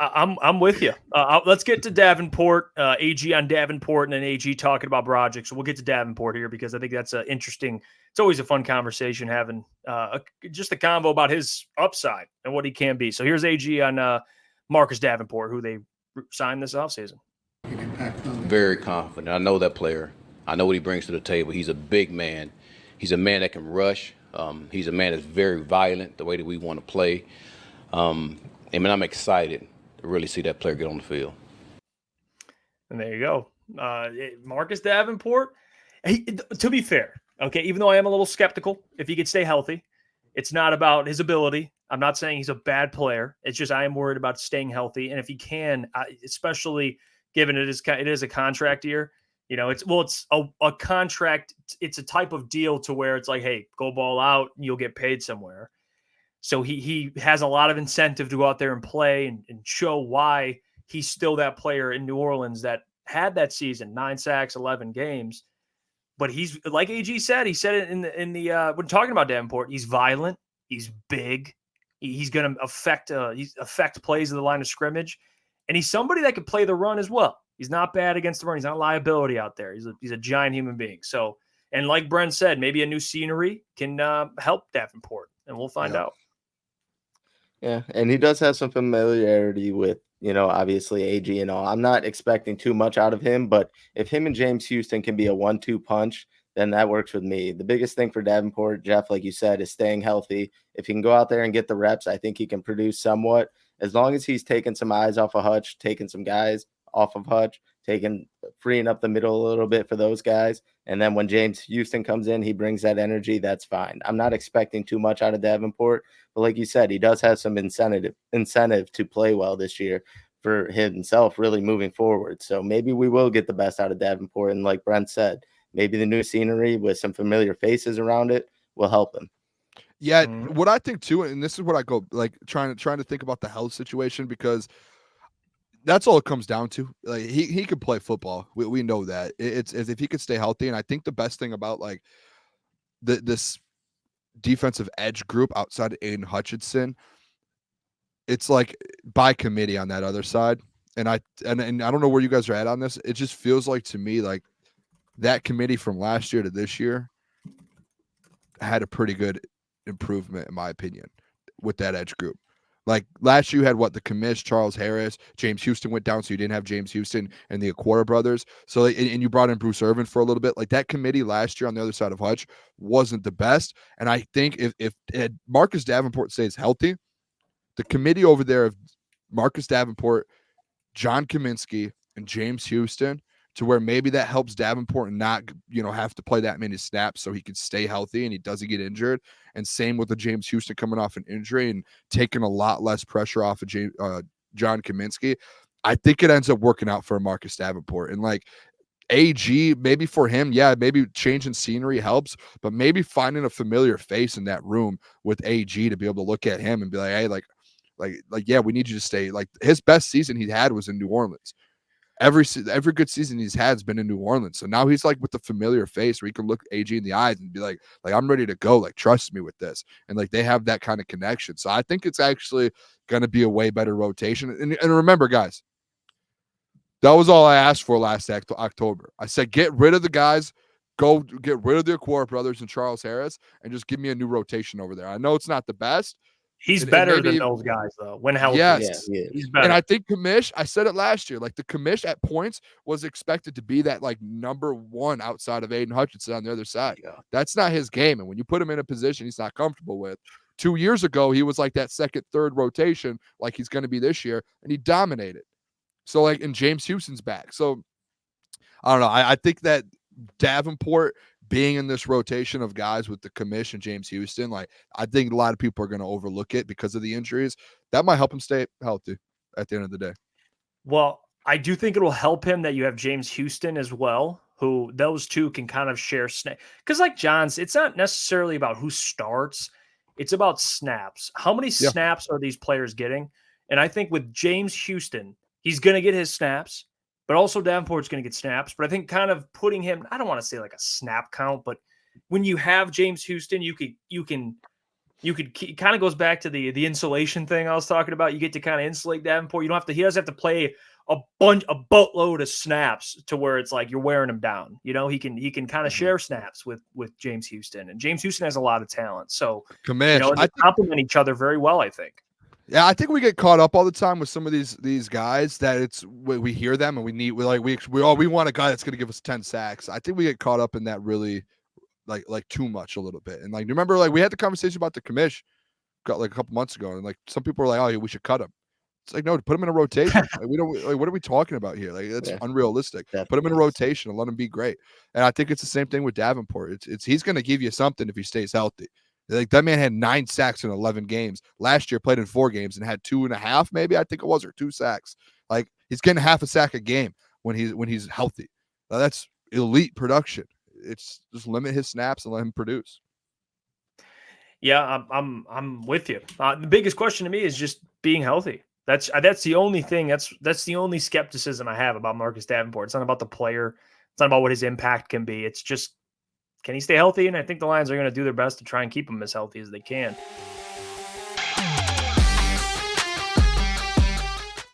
I'm with you. Let's get to Davenport, AG on Davenport, and then AG talking about Broderick. So we'll get to Davenport here because I think that's interesting. It's always a fun conversation having just a convo about his upside and what he can be. So here's AG on Marcus Davenport, who they signed this offseason. Very confident. I know that player. I know what he brings to the table. He's a big man. He's a man that can rush. He's a man that's very violent, the way that we want to play. I'm excited to really see that player get on the field. And there you go. Marcus Davenport, to be fair, okay, even though I am a little skeptical if he could stay healthy, it's not about his ability. I'm not saying he's a bad player. It's just I am worried about staying healthy. And if he can, especially given it is a contract year, it's a contract. It's a type of deal to where it's like, hey, go ball out and you'll get paid somewhere. So he has a lot of incentive to go out there and play and show why he's still that player in New Orleans that had that season, 9 sacks, 11 games. But he's, like AG said, he said it in the when talking about Davenport, he's violent, he's big, he's going to affect plays of the line of scrimmage, and he's somebody that could play the run as well. He's not bad against the run. He's not a liability out there. He's a giant human being. So, and like Brent said, maybe a new scenery can help Davenport, and we'll find out. Yeah, and he does have some familiarity with, obviously AG and all. I'm not expecting too much out of him, but if him and James Houston can be a 1-2 punch, then that works with me. The biggest thing for Davenport, Jeff, like you said, is staying healthy. If he can go out there and get the reps, I think he can produce somewhat. As long as he's taking some eyes off of Hutch, taking some guys off of Hutch, freeing up the middle a little bit for those guys. And then when James Houston comes in, he brings that energy. That's fine. I'm not expecting too much out of Davenport, but like you said, he does have some incentive to play well this year for himself really moving forward. So maybe we will get the best out of Davenport. And like Brent said, maybe the new scenery with some familiar faces around it will help him. Yeah, what I think too, and this is what I go like trying to think about the health situation, because that's all it comes down to. Like he could play football. We know that. It's as if he could stay healthy. And I think the best thing about like this defensive edge group outside of Aiden Hutchinson, it's like by committee on that other side. And I don't know where you guys are at on this. It just feels like to me like that committee from last year to this year had a pretty good improvement, in my opinion, with that edge group. Like last year you had the commish, Charles Harris, James Houston went down, so you didn't have James Houston and the Aquara brothers. So and you brought in Bruce Irvin for a little bit. Like that committee last year on the other side of Hutch wasn't the best. And I think if Marcus Davenport stays healthy, the committee over there of Marcus Davenport, John Kaminsky, and James Houston, to where maybe that helps Davenport not, have to play that many snaps so he can stay healthy and he doesn't get injured. And same with the James Houston coming off an injury and taking a lot less pressure off of John Kaminsky. I think it ends up working out for Marcus Davenport. And like AG, maybe for him, yeah, maybe changing scenery helps, but maybe finding a familiar face in that room with AG to be able to look at him and be like, hey, like, yeah, we need you to stay. Like his best season he had was in New Orleans. Every good season he's had has been in New Orleans. So now he's like with the familiar face where he can look AG in the eyes and be like I'm ready to go. Like, trust me with this. And like they have that kind of connection. So I think it's actually going to be a way better rotation. And remember, guys, that was all I asked for last October. I said, get rid of the guys, go get rid of the Aquara brothers and Charles Harris, and just give me a new rotation over there. I know it's not the best. He's better than those guys, though, when healthy. Yes. Yeah, he's better. And I think Kamish, I said it last year, like the Kamish at points was expected to be that like number one outside of Aiden Hutchinson on the other side. Yeah. That's not his game. And when you put him in a position he's not comfortable with, 2 years ago, he was like that second, third rotation, like he's going to be this year, and he dominated. So like, and James Houston's back. So I don't know. I think that Davenport being in this rotation of guys with the commish and James Houston, like I think a lot of people are going to overlook it because of the injuries. That might help him stay healthy at the end of the day. Well, I do think it will help him that you have James Houston as well, who those two can kind of share snaps. Because like John's, it's not necessarily about who starts. It's about snaps. How many snaps are these players getting? And I think with James Houston, he's going to get his snaps. But also Davenport's going to get snaps. But I think kind of putting him, I don't want to say like a snap count, but when you have James Houston, you can you could kind of goes back to the insulation thing I was talking about. You get to kind of insulate Davenport. You don't have to. He doesn't have to play a boatload of snaps to where it's like you're wearing him down. You know, he can kind of share snaps with James Houston, and James Houston has a lot of talent. So Command, they complement each other very well, I think. Yeah, I think we get caught up all the time with some of these guys that we hear them and we want a guy that's going to give us 10 sacks. I think we get caught up in that really like too much a little bit. And like remember, like we had the conversation about the commish like a couple months ago, and like some people were like, "Oh, we should cut him." It's like, no, put him in a rotation. Like, we don't. Like, what are we talking about here? Like that's unrealistic. Put him in a rotation and let him be great. And I think it's the same thing with Davenport. It's he's going to give you something if he stays healthy. Like that man had 9 sacks in 11 games last year. Played in 4 games and had 2.5, maybe I think it was, or 2 sacks. Like he's getting half a sack a game when he's healthy. Now, that's elite production. It's just limit his snaps and let him produce. Yeah, I'm with you. The biggest question to me is just being healthy. That's the only thing. That's the only skepticism I have about Marcus Davenport. It's not about the player. It's not about what his impact can be. It's just, can he stay healthy? And I think the Lions are going to do their best to try and keep him as healthy as they can.